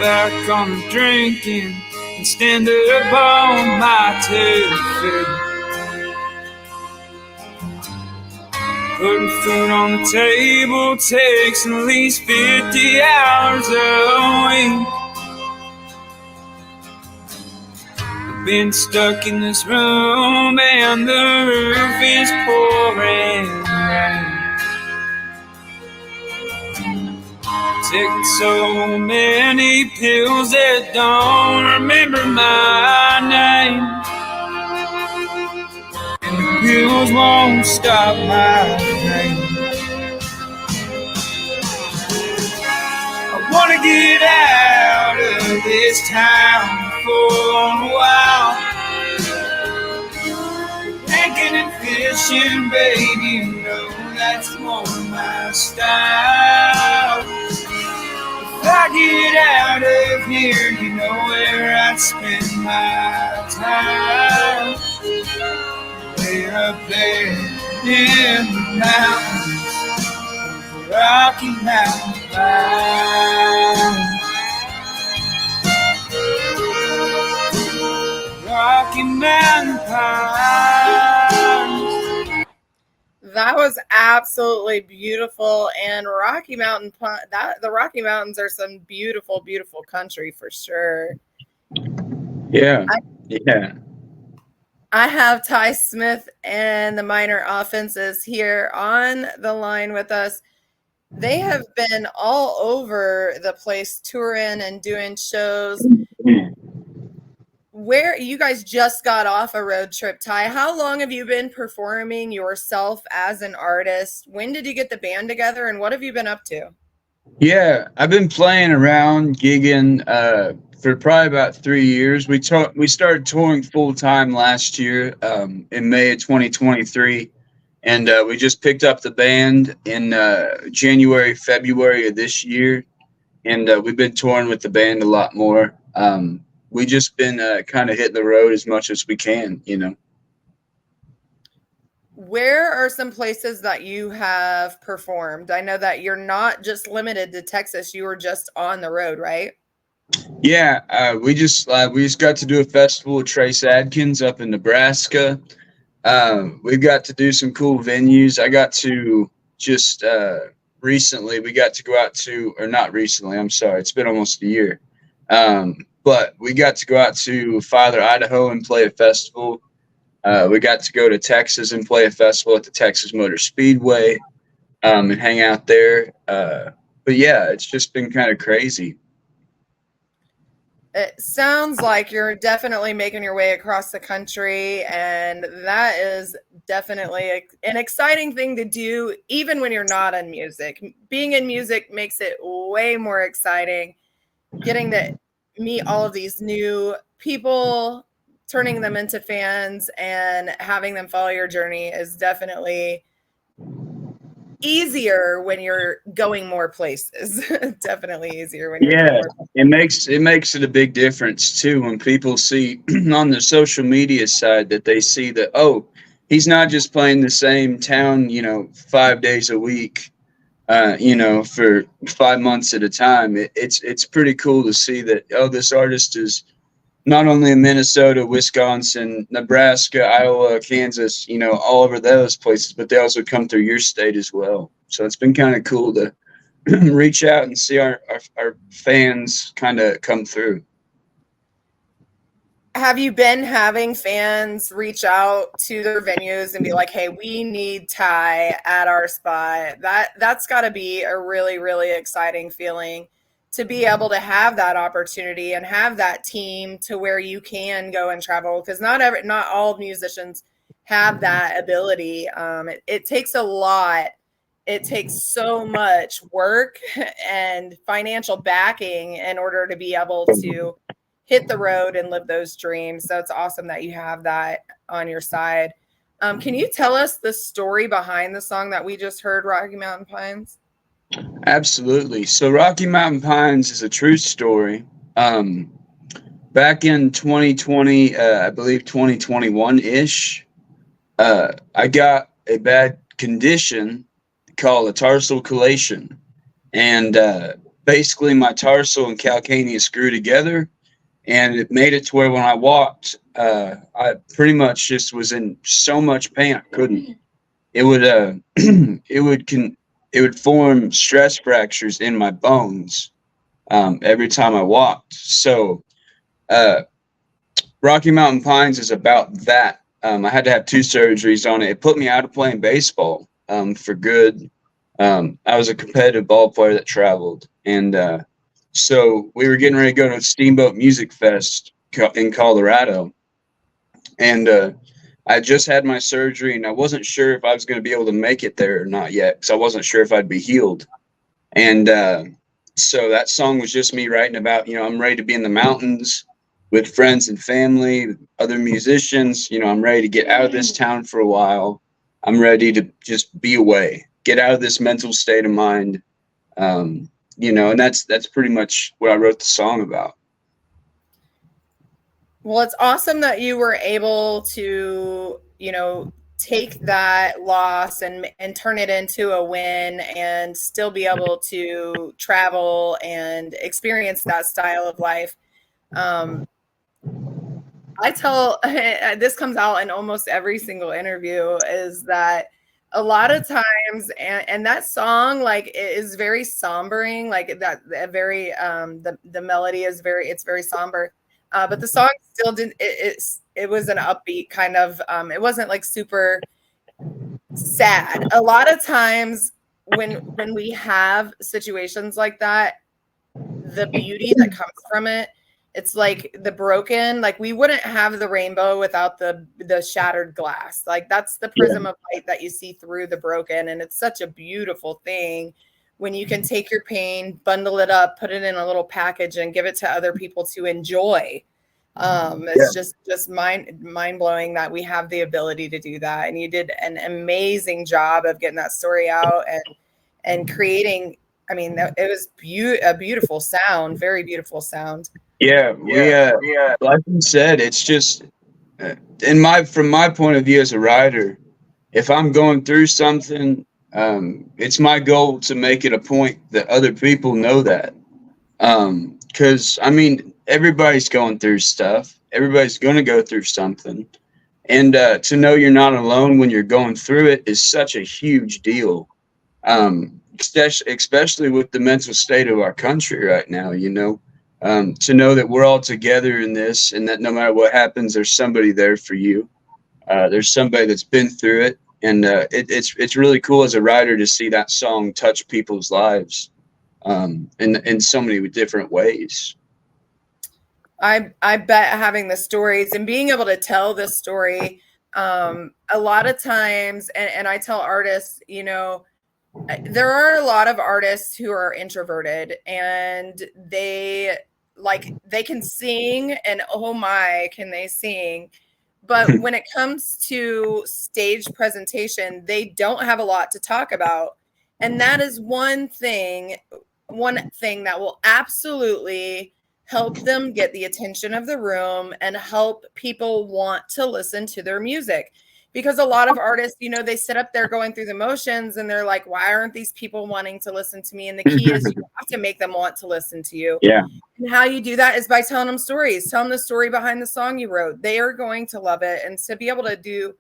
back on the drinking and stand up on my 2 feet. Putting food on the table takes at least 50 hours a week. I've been stuck in this room and the roof is pouring rain. Taking so many pills that don't remember my name, and the pills won't stop my pain. I wanna get out of this town for a while. Drinking and fishing, baby, you know that's more my style. If I get out of here, you know where I'd spend my time. Way up there in the mountains, the Rocky Mountain Pines. Rocky Mountain Pines. That was absolutely beautiful, and the Rocky Mountains are some beautiful, beautiful country for sure. Yeah. I have Ty Smith and the Minor Offenses here on the line with us. They have been all over the place touring and doing shows. Where you guys just got off a road trip, Ty? How long have you been performing yourself as an artist? When did you get the band together, and what have you been up to? Yeah, I've been playing around, gigging for probably about 3 years. We started touring full time last year in May of 2023, and we just picked up the band in January, February of this year, and we've been touring with the band a lot more. We just been kind of hitting the road as much as we can, you know. Where are some places that you have performed? I know that you're not just limited to Texas. You were just on the road, right? Yeah, we just got to do a festival with Trace Adkins up in Nebraska. We got to do some cool venues. I got to just recently, we got to go out to, or not recently, I'm sorry, it's been almost a year. But we got to go out to Father, Idaho and play a festival. We got to go to Texas and play a festival at the Texas Motor Speedway and hang out there. But yeah, it's just been kind of crazy. It sounds like you're definitely making your way across the country, and that is definitely an exciting thing to do, even when you're not in music. Being in music makes it way more exciting. Getting to meet all of these new people, turning them into fans, and having them follow your journey is definitely easier when you're going more places. Definitely easier when you're going more places. It makes it a big difference too when people see on the social media side that they see that, oh, he's not just playing the same town, 5 days a week, for 5 months at a time. It's pretty cool to see that, oh, this artist is not only in Minnesota, Wisconsin, Nebraska, Iowa, Kansas, all over those places, but they also come through your state as well. So it's been kind of cool to reach out and see our fans kind of come through. Have you been having fans reach out to their venues and be like, hey, we need Ty at our spot? That's got to be a really, really exciting feeling to be able to have that opportunity and have that team to where you can go and travel, because not all musicians have that ability. It takes a lot. It takes so much work and financial backing in order to be able to hit the road and live those dreams. So it's awesome that you have that on your side. Can you tell us the story behind the song that we just heard, Rocky Mountain Pines? Absolutely. So Rocky Mountain Pines is a true story. Back in 2020, I believe 2021-ish, I got a bad condition called a tarsal chelation. And basically my tarsal and calcaneus grew together, and it made it to where when I walked, I pretty much just was in so much pain I couldn't. It would it would form stress fractures in my bones every time I walked. So uh, Rocky Mountain Pines is about that. I had to have two surgeries on it. It put me out of playing baseball for good. I was a competitive ball player that traveled, and so we were getting ready to go to Steamboat Music Fest in Colorado, and I just had my surgery, and I wasn't sure if I was going to be able to make it there or not yet, because I wasn't sure if I'd be healed. And so that song was just me writing about, I'm ready to be in the mountains with friends and family, other musicians. I'm ready to get out of this town for a while. I'm ready to just be away, get out of this mental state of mind. And that's pretty much what I wrote the song about. Well, it's awesome that you were able to, take that loss and turn it into a win and still be able to travel and experience that style of life. Um, I tell this comes out in almost every single interview is that a lot of times and that song like is very sombering, like that very the melody is very somber, but the song still didn't it was an upbeat kind of it wasn't like super sad. A lot of times when we have situations like that, the beauty that comes from it, it's like the broken, like we wouldn't have the rainbow without the shattered glass. Like that's the prism of light that you see through the broken, and it's such a beautiful thing when you can take your pain, bundle it up, put it in a little package and give it to other people to enjoy. It's just mind blowing that we have the ability to do that, and you did an amazing job of getting that story out and creating. I mean, it was a beautiful sound, very beautiful sound. Yeah, like you said, it's just from my point of view as a writer, if I'm going through something, it's my goal to make it a point that other people know that. Because I mean, everybody's going through stuff. Everybody's going to go through something, and to know you're not alone when you're going through it is such a huge deal. Especially with the mental state of our country right now, to know that we're all together in this, and that no matter what happens, there's somebody there for you. There's somebody that's been through it, and it's really cool as a writer to see that song touch people's lives in so many different ways. I bet having the stories and being able to tell this story, a lot of times, and I tell artists, there are a lot of artists who are introverted and they can sing, and oh my, can they sing? But when it comes to stage presentation, they don't have a lot to talk about. And that is one thing that will absolutely help them get the attention of the room and help people want to listen to their music. Because a lot of artists, they sit up there going through the motions and they're like, why aren't these people wanting to listen to me? And the key is you have to make them want to listen to you. Yeah. And how you do that is by telling them stories. Tell them the story behind the song you wrote. They are going to love it. And to be able to do,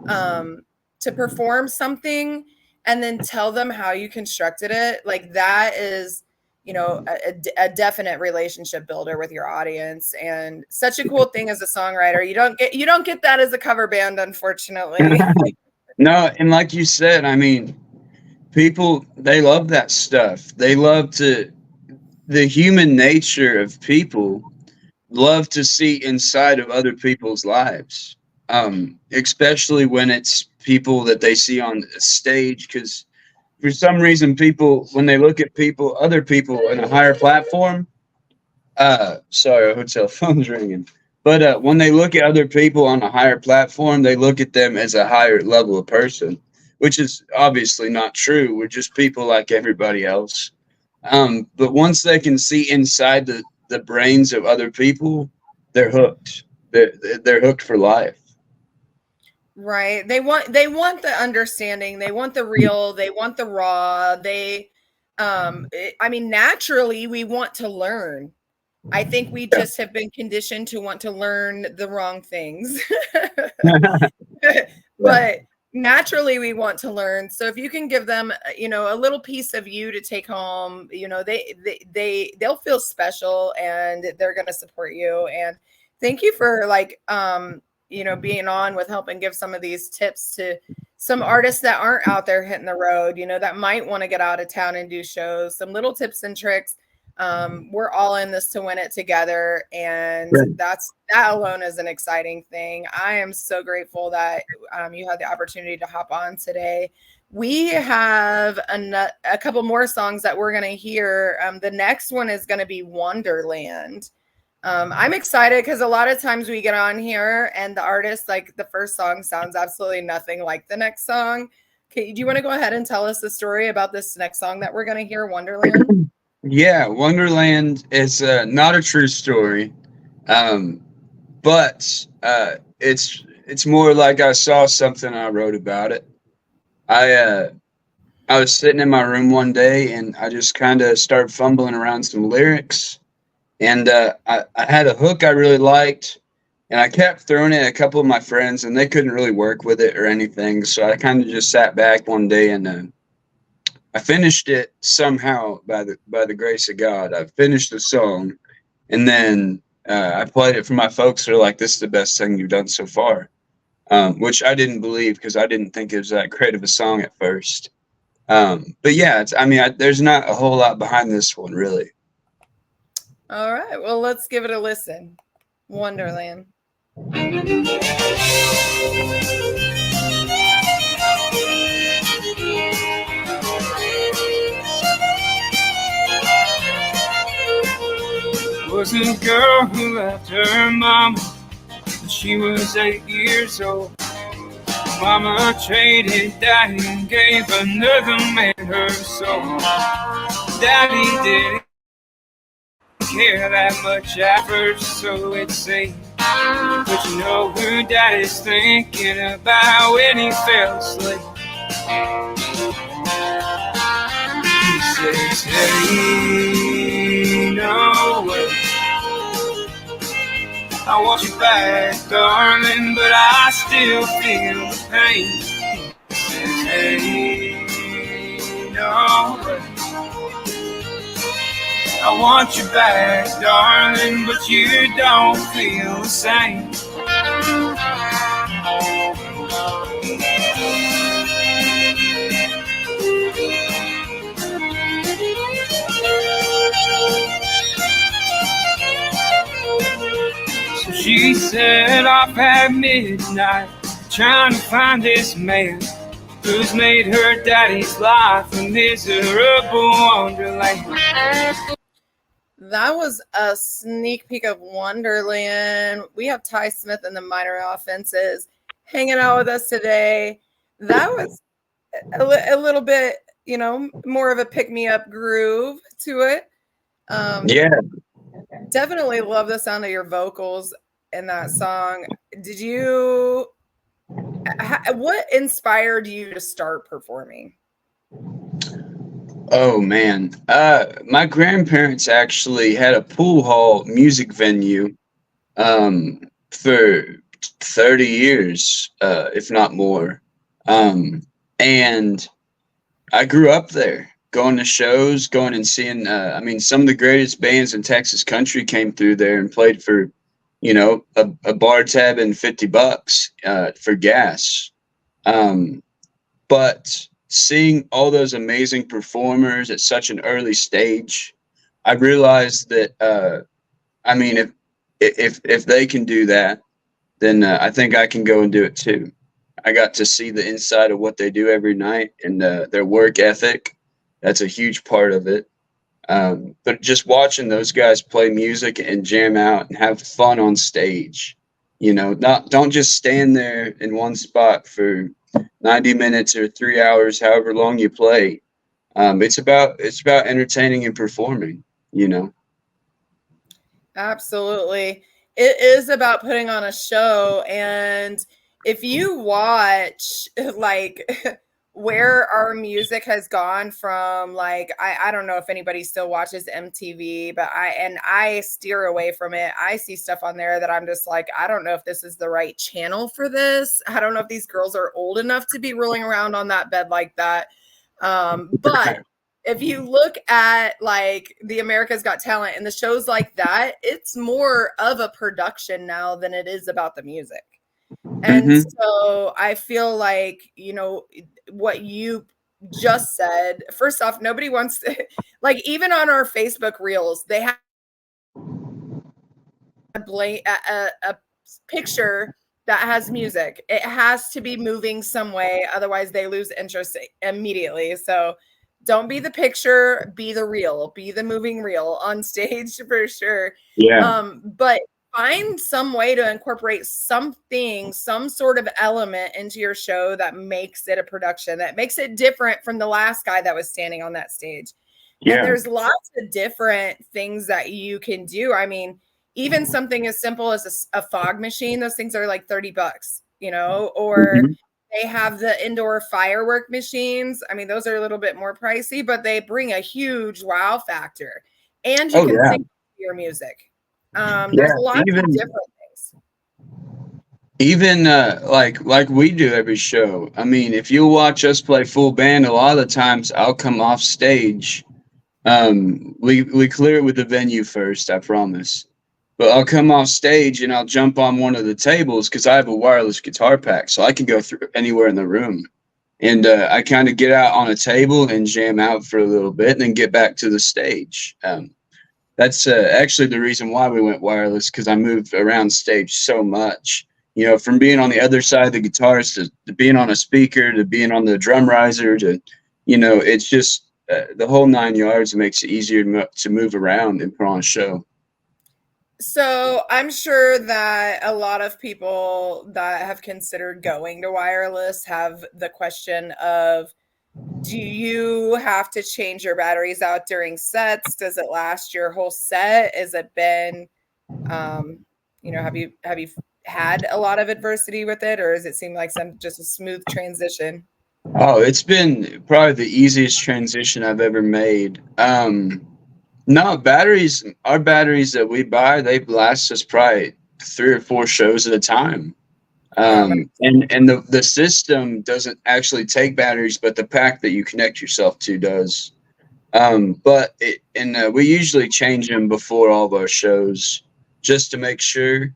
to perform something and then tell them how you constructed it, like that is, a definite relationship builder with your audience, and such a cool thing as a songwriter. You don't get that as a cover band, unfortunately. No, and like you said, I mean, people, they love that stuff. They love the human nature of people love to see inside of other people's lives, especially when it's people that they see on stage. Because for some reason, people, when they look at other people in a higher platform, sorry, hotel phone's ringing. But when they look at other people on a higher platform, they look at them as a higher level of person, which is obviously not true. We're just people like everybody else. But once they can see inside the brains of other people, they're hooked. They're hooked for life. Right. They want the understanding. They want the real. They want the raw. I mean, naturally we want to learn. I think we just have been conditioned to want to learn the wrong things. But naturally we want to learn. So if you can give them, a little piece of you to take home, they'll feel special and they're going to support you. And thank you for being on with helping give some of these tips to some artists that aren't out there hitting the road, that might want to get out of town and do shows, some little tips and tricks. We're all in this to win it together, and that alone is an exciting thing. I am so grateful that you had the opportunity to hop on today. We have a couple more songs that we're going to hear. The next one is going to be Wonderland. I'm excited because a lot of times we get on here and the artist, like the first song sounds absolutely nothing like the next song. Okay, do you want to go ahead and tell us the story about this next song that we're going to hear, Wonderland? Yeah, Wonderland is not a true story, but it's more like I saw something, I wrote about it. I was sitting in my room one day and I just kind of started fumbling around some lyrics, and I had a hook I really liked, and I kept throwing it at a couple of my friends, and they couldn't really work with it or anything. So I kind of just sat back one day and I finished it somehow by the grace of God. I finished the song, and then I played it for my folks. They're like, "This is the best thing you've done so far," which I didn't believe because I didn't think it was that great of a song at first. But yeah, there's not a whole lot behind this one, really. All right, well, let's give it a listen. Wonderland. Was a girl who left her mama when she was 8 years old. Mama traded daddy and gave another man her soul. Daddy didn't care that much at first, so it seemed. But you know who daddy's thinking about when he fell asleep. He says, hey, no way, I want you back, darling, but I still feel the pain. He says, hey, no way, I want you back, darling, but you don't feel the same. So she set off at midnight, trying to find this man who's made her daddy's life a miserable wonderland. That was a sneak peek of Wonderland. We have Ty Smith and the Minor Offenses hanging out with us today. That was a little bit, more of a pick-me-up groove to it. Yeah. Definitely love the sound of your vocals in that song. What inspired you to start performing? Oh man, my grandparents actually had a pool hall music venue for 30 years, if not more. And I grew up there, going to shows, going and seeing. Some of the greatest bands in Texas country came through there and played for, a bar tab and $50 for gas. But seeing all those amazing performers at such an early stage, I realized that if they can do that, then I think I can go and do it too. I got to see the inside of what they do every night, and their work ethic. That's a huge part of it. But just watching those guys play music and jam out and have fun on stage, don't just stand there in one spot for 90 minutes or 3 hours, however long you play. It's about entertaining and performing, Absolutely. It is about putting on a show. And if you watch like where our music has gone from, like, I don't know if anybody still watches MTV, but I steer away from it. I see stuff on there that I'm just like, I don't know if this is the right channel for this. I don't know if these girls are old enough to be rolling around on that bed like that. But if you look at like the America's Got Talent and the shows like that, it's more of a production now than it is about the music. And Mm-hmm. so I feel like, what you just said, first off, nobody wants to, like, even on our Facebook reels, they have a picture that has music. It has to be moving some way, otherwise they lose interest immediately. So don't be the picture, be the reel, be the moving reel on stage for sure. Yeah. But find some way to incorporate something, some sort of element into your show that makes it a production, that makes it different from the last guy that was standing on that stage. And Yeah. there's lots of different things that you can do. I mean, even something as simple as a fog machine, those things are like $30, or Mm-hmm. they have the indoor firework machines. I mean, those are a little bit more pricey, but they bring a huge wow factor. And you Oh can yeah. sync your music. Yeah. There's lots of different things. Even like we do every show. I mean, if you watch us play full band, a lot of the times I'll come off stage. We clear it with the venue first, I promise. But I'll come off stage and I'll jump on one of the tables because I have a wireless guitar pack, so I can go through anywhere in the room. And I kind of get out on a table and jam out for a little bit, and then get back to the stage. That's actually the reason why we went wireless, because I moved around stage so much. From being on the other side of the guitars to being on a speaker to being on the drum riser to, it's just the whole 9 yards. It makes it easier to move around and put on a show. So I'm sure that a lot of people that have considered going to wireless have the question of, do you have to change your batteries out during sets? Does it last your whole set? Has it been, have you had a lot of adversity with it, or does it seem like just a smooth transition? Oh, it's been probably the easiest transition I've ever made. No, batteries, our batteries that we buy, they last us probably 3 or 4 shows at a time. Um, And the system doesn't actually take batteries, but the pack that you connect yourself to does. We usually change them before all of our shows just to make sure.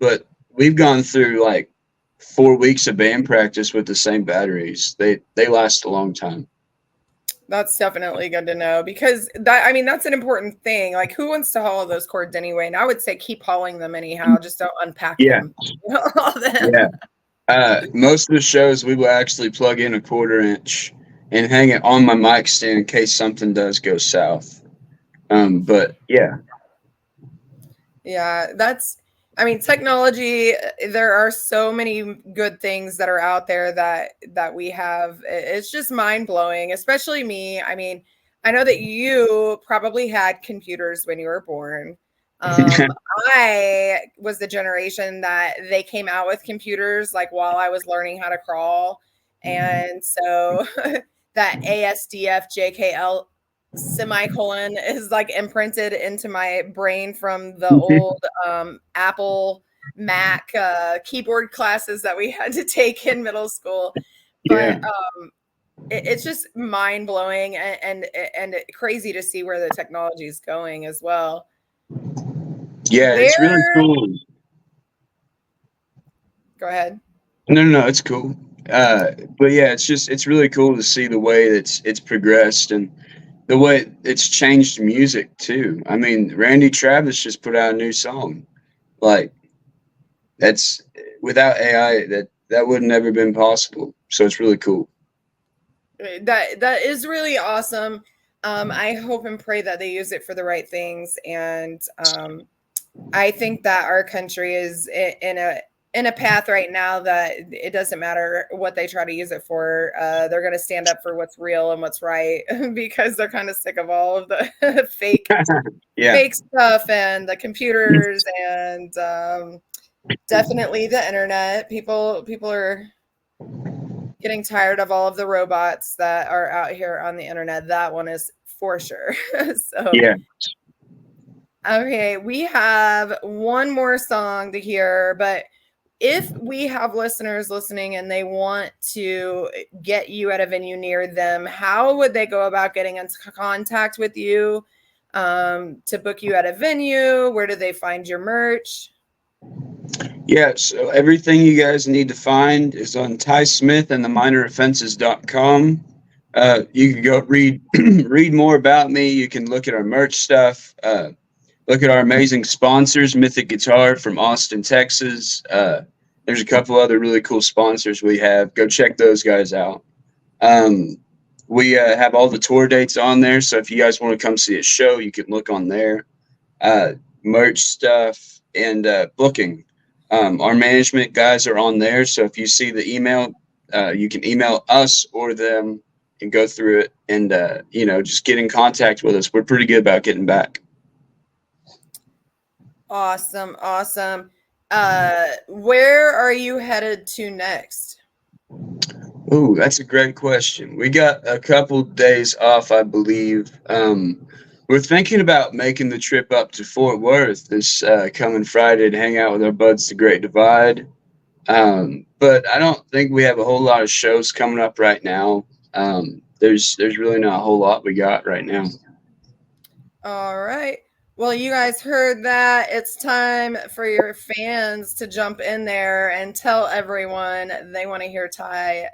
But we've gone through like 4 weeks of band practice with the same batteries. They last a long time. That's definitely good to know, because that's an important thing. Like, who wants to haul those cords anyway? And I would say keep hauling them anyhow. Just don't unpack Yeah, them. All them. yeah. Most of the shows we will actually plug in a 1/4 inch and hang it on my mic stand in case something does go south. But yeah. Yeah, technology, there are so many good things that are out there that we have. It's just mind-blowing, especially me. I mean, I know that you probably had computers when you were born. Um, I was the generation that they came out with computers like while I was learning how to crawl. And so that ASDF JKL semicolon is like imprinted into my brain from the old Apple Mac keyboard classes that we had to take in middle school. Yeah. But it's just mind blowing and crazy to see where the technology is going as well. Yeah, it's really There, cool. go ahead. No, it's cool. But yeah, it's really cool to see the way it's progressed and the way it's changed music too. I mean, Randy Travis just put out a new song. Like that's without AI that would never been possible. So it's really cool. That is really awesome. I hope and pray that they use it for the right things, and I think that our country is in a path right now that it doesn't matter what they try to use it for. They're going to stand up for what's real and what's right because they're kind of sick of all of the Yeah. fake stuff and the computers and definitely the internet. People are Getting tired of all of the robots that are out here on the internet. That one is for sure. So Yeah. okay, we have one more song to hear, but if we have listeners listening and they want to get you at a venue near them, how would they go about getting into contact with you to book you at a venue? Where do they find your merch? Yeah, so everything you guys need to find is on TySmithAndTheMinorOffenses.com. You can go read read more about me. You can look at our merch stuff. Look at our amazing sponsors, Mythic Guitar from Austin, Texas. There's a couple other really cool sponsors we have. Go check those guys out. We have all the tour dates on there, so if you guys want to come see a show, you can look on there. Merch stuff and booking. Our management guys are on there, so if you see the email, you can email us or them and go through it and just get in contact with us. We're pretty good about getting back. Awesome. Where are you headed to next? Ooh, that's a great question. We got a couple days off, I believe. We're thinking about making the trip up to Fort Worth this coming Friday to hang out with our buds, The Great Divide. But I don't think we have a whole lot of shows coming up right now. There's really not a whole lot we got right now. All right. Well, you guys heard that. It's time for your fans to jump in there and tell everyone they want to hear Ty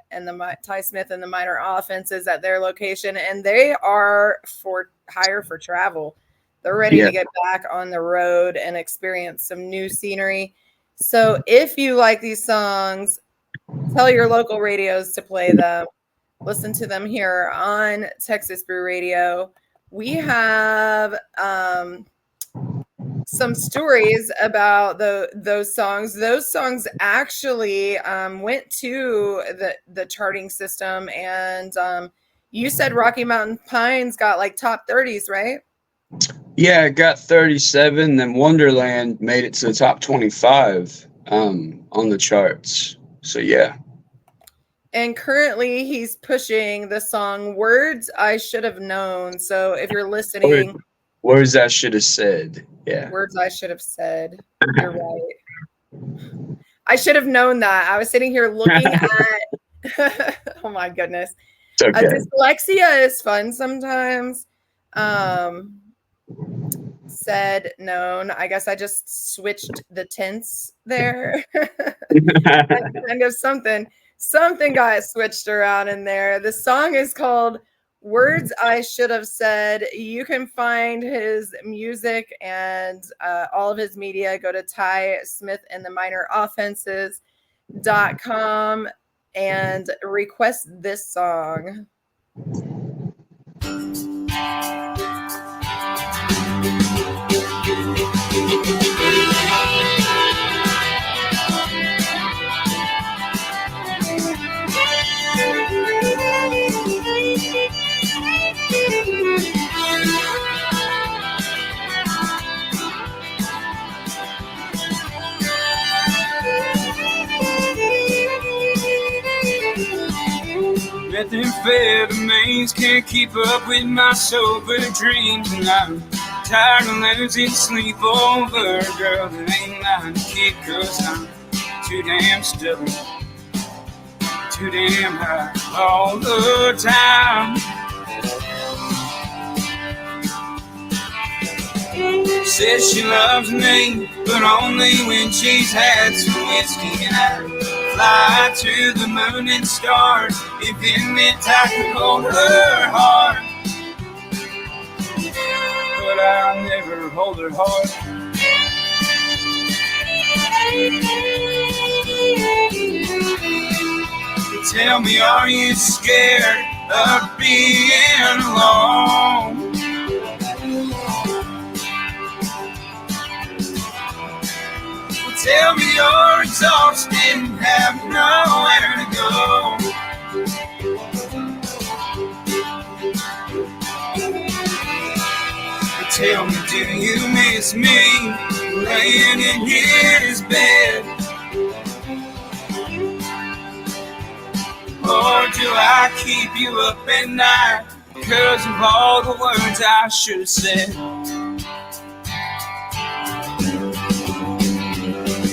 Smith and the Minor Offenses at their location, and they are for hire for travel. They're ready to get back on the road and experience some new scenery. So if you like these songs, tell your local radios to play them. Listen to them here on Texas Brew Radio. We have some stories about those songs. Those songs actually went to the charting system, and you said Rocky Mountain Pines got like top 30s, right? Yeah, it got 37. Then Wonderland made it to the top 25 on the charts. So yeah. And currently he's pushing the song Words I Should Have Known. So if you're listening, Words I Should Have Said. Yeah. Words I Should Have Said. You're right. I should have known that. I was sitting here looking at oh my goodness. It's okay. Dyslexia is fun sometimes. Said known. I guess I just switched the tense there. Kind of something got switched around in there. The song is called Words I Should Have Said. You can find his music and all of his media. Go to TySmithAndTheMinorOffenses.com and request this song. Methamphetamines can't keep up with my sober dreams, and I'm tired of losing sleep over a girl that ain't mine to keep, 'cause I'm too damn stubborn, too damn high all the time. Says she loves me, but only when she's had some whiskey, and I fly to the moon and stars if it meant I could hold her heart. But I'll never hold her heart. Tell me, are you scared of being alone? Tell me you're exhausted and have nowhere to go. Tell me, do you miss me laying in his bed? Oh, do I keep you up at night? Because of all the words I should have said.